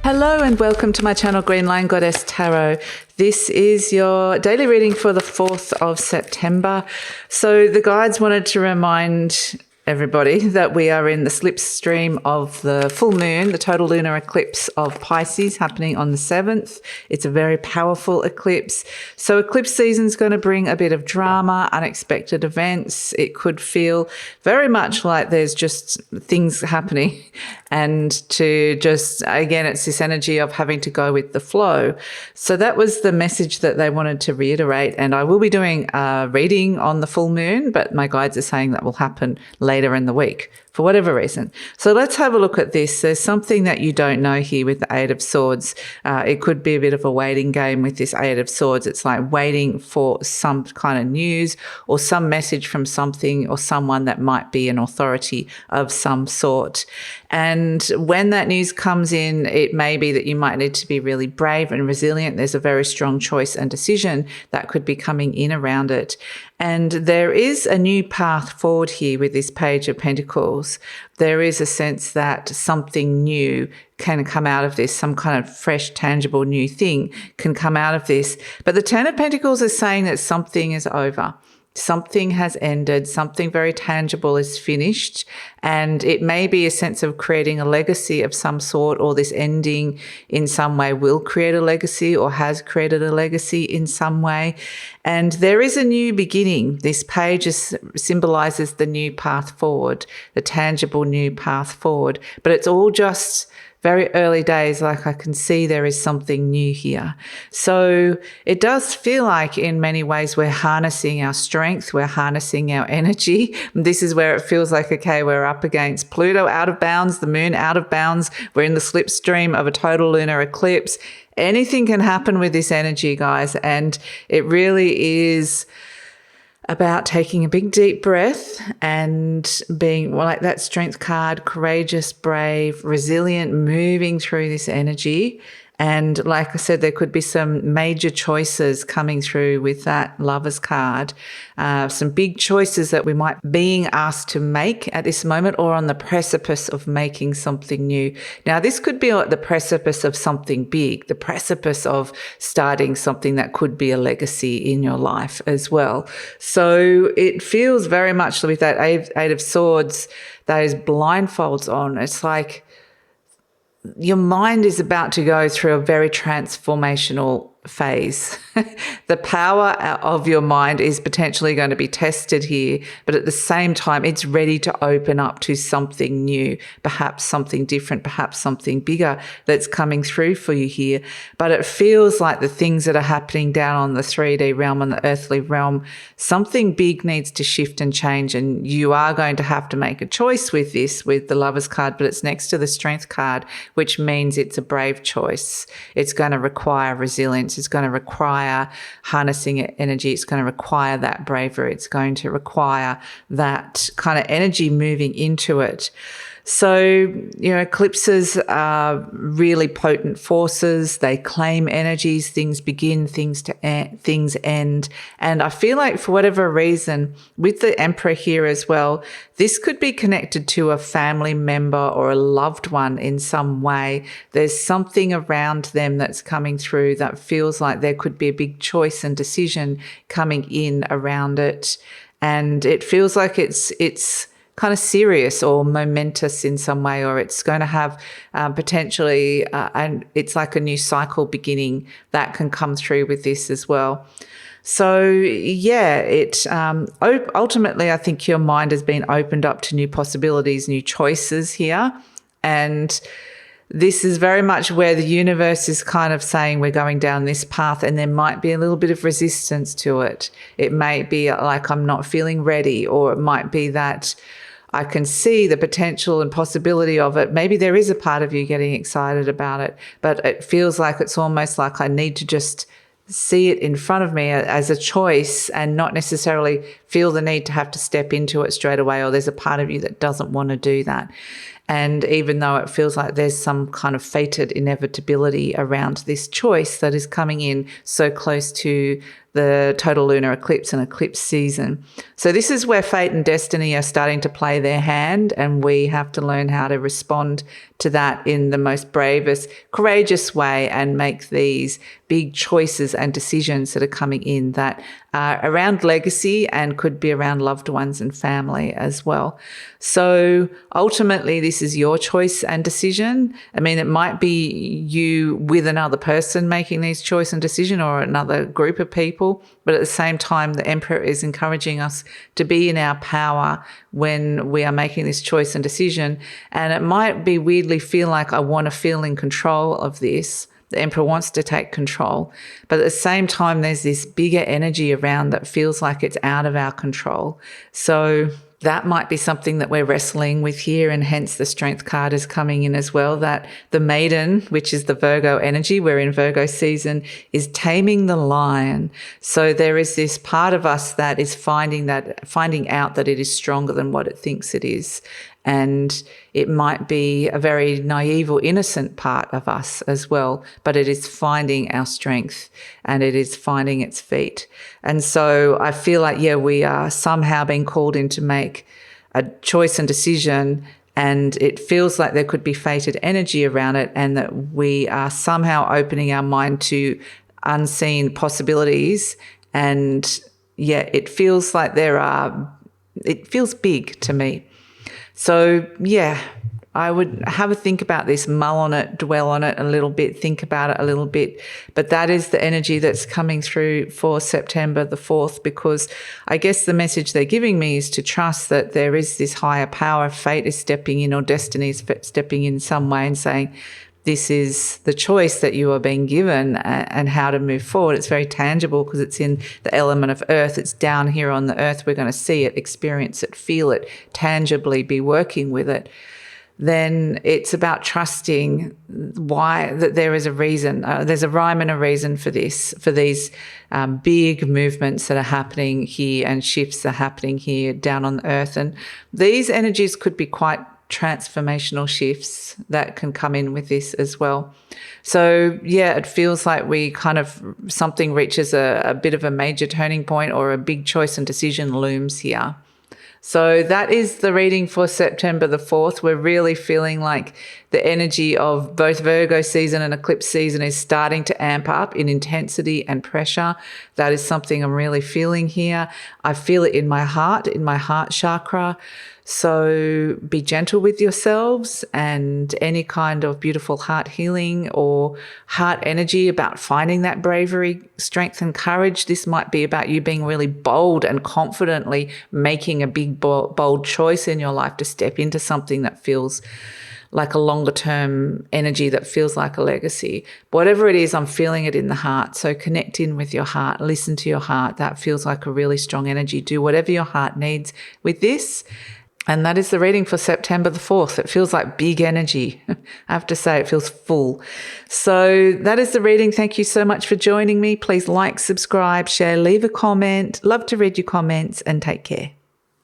Hello and welcome to my channel GreenLion Goddess Tarot. This is your daily reading for the 4th of September. So the guides wanted to remind everybody that we are in the slipstream of the full moon, the total lunar eclipse of Pisces happening on the 7th. It's a very powerful eclipse. So eclipse season is going to bring a bit of drama, unexpected events. It could feel very much like there's just things happening, and to just, again, it's this energy of having to go with the flow. So that was the message that they wanted to reiterate. And I will be doing a reading on the full moon, but my guides are saying that will happen later in the week for whatever reason. So let's have a look at this. There's something that you don't know here with the Eight of Swords. It could be a bit of a waiting game with this Eight of Swords. It's like waiting for some kind of news or some message from something or someone that might be an authority of some sort. And when that news comes in, it may be that you might need to be really brave and resilient. There's a very strong choice and decision that could be coming in around it. And there is a new path forward here with this Page of Pentacles. There is a sense that something new can come out of this, some kind of fresh, tangible new thing can come out of this. But the Ten of Pentacles is saying that something is over. Something has ended, something very tangible is finished, and it may be a sense of creating a legacy of some sort, or this ending in some way will create a legacy or has created a legacy in some way. And there is a new beginning. This page symbolizes the new path forward, the tangible new path forward, but it's all just very early days. Like, I can see there is something new here. So it does feel like in many ways we're harnessing our strength, we're harnessing our energy. This is where it feels like, okay, we're up against Pluto out of bounds, the moon out of bounds. We're in the slipstream of a total lunar eclipse. Anything can happen with this energy, guys. And it really is about taking a big deep breath and being, well, like that Strength card, courageous, brave, resilient, moving through this energy. And like I said, there could be some major choices coming through with that Lovers card. Some big choices that we might being asked to make at this moment, or on the precipice of making something new. Now, this could be at the precipice of something big, the precipice of starting something that could be a legacy in your life as well. So it feels very much with that Eight of Swords, those blindfolds on. It's like your mind is about to go through a very transformational phase. The power of your mind is potentially going to be tested here, but at the same time, it's ready to open up to something new, perhaps something different, perhaps something bigger that's coming through for you here. But it feels like the things that are happening down on the 3D realm and the earthly realm, something big needs to shift and change, and you are going to have to make a choice with this, with the Lovers card, but it's next to the Strength card, which means it's a brave choice. It's going to require resilience. It's going to require harnessing energy. It's going to require that bravery. It's going to require that kind of energy moving into it. So, you know, eclipses are really potent forces. They claim energies. Things begin, things end. And I feel like for whatever reason, with the Emperor here as well, this could be connected to a family member or a loved one in some way. There's something around them that's coming through that feels like there could be a big choice and decision coming in around it. And it feels like it's kind of serious or momentous in some way, or it's going to have potentially, and it's like a new cycle beginning that can come through with this as well. So yeah, it ultimately, I think your mind has been opened up to new possibilities, new choices here. And this is very much where the universe is kind of saying we're going down this path, and there might be a little bit of resistance to it. It may be like, I'm not feeling ready, or it might be that I can see the potential and possibility of it. Maybe there is a part of you getting excited about it, but it feels like it's almost like I need to just see it in front of me as a choice and not necessarily feel the need to have to step into it straight away, or there's a part of you that doesn't want to do that. And even though it feels like there's some kind of fated inevitability around this choice that is coming in so close to the total lunar eclipse and eclipse season. So this is where fate and destiny are starting to play their hand, and we have to learn how to respond to that in the most bravest, courageous way and make these big choices and decisions that are coming in that are around legacy and could be around loved ones and family as well. So ultimately, this is your choice and decision. I mean, it might be you with another person making these choice and decision, or another group of people, but at the same time, the Emperor is encouraging us to be in our power when we are making this choice and decision. And it might be weirdly feel like I want to feel in control of this. The Emperor wants to take control. But at the same time, there's this bigger energy around that feels like it's out of our control. So that might be something that we're wrestling with here, and hence the Strength card is coming in as well, that the Maiden, which is the Virgo energy, we're in Virgo season, is taming the lion. So there is this part of us that is finding out that it is stronger than what it thinks it is. And it might be a very naive or innocent part of us as well, but it is finding our strength and it is finding its feet. And so I feel like, we are somehow being called in to make a choice and decision, and it feels like there could be fated energy around it, and that we are somehow opening our mind to unseen possibilities. And it feels like it feels big to me. So, I would have a think about this, mull on it, dwell on it a little bit, think about it a little bit. But that is the energy that's coming through for September the 4th, because I guess the message they're giving me is to trust that there is this higher power. Fate is stepping in, or destiny is stepping in some way and saying, this is the choice that you are being given and how to move forward. It's very tangible because it's in the element of earth. It's down here on the earth. We're going to see it, experience it, feel it, tangibly be working with it. Then it's about trusting that there is a reason. There's a rhyme and a reason for this, for these big movements that are happening here and shifts that are happening here down on the earth. And these energies could be quite transformational shifts that can come in with this as well. So it feels like we kind of, something reaches a bit of a major turning point, or a big choice and decision looms here. So that is the reading for September the 4th. We're really feeling like the energy of both Virgo season and eclipse season is starting to amp up in intensity and pressure. That is something I'm really feeling here. I feel it in my heart chakra. So be gentle with yourselves, and any kind of beautiful heart healing or heart energy about finding that bravery, strength and courage. This might be about you being really bold and confidently making a big, bold choice in your life to step into something that feels like a longer term energy, that feels like a legacy. Whatever it is, I'm feeling it in the heart. So connect in with your heart, listen to your heart. That feels like a really strong energy. Do whatever your heart needs with this. And that is the reading for September the 4th. It feels like big energy. I have to say, it feels full. So that is the reading. Thank you so much for joining me. Please like, subscribe, share, leave a comment. Love to read your comments, and take care.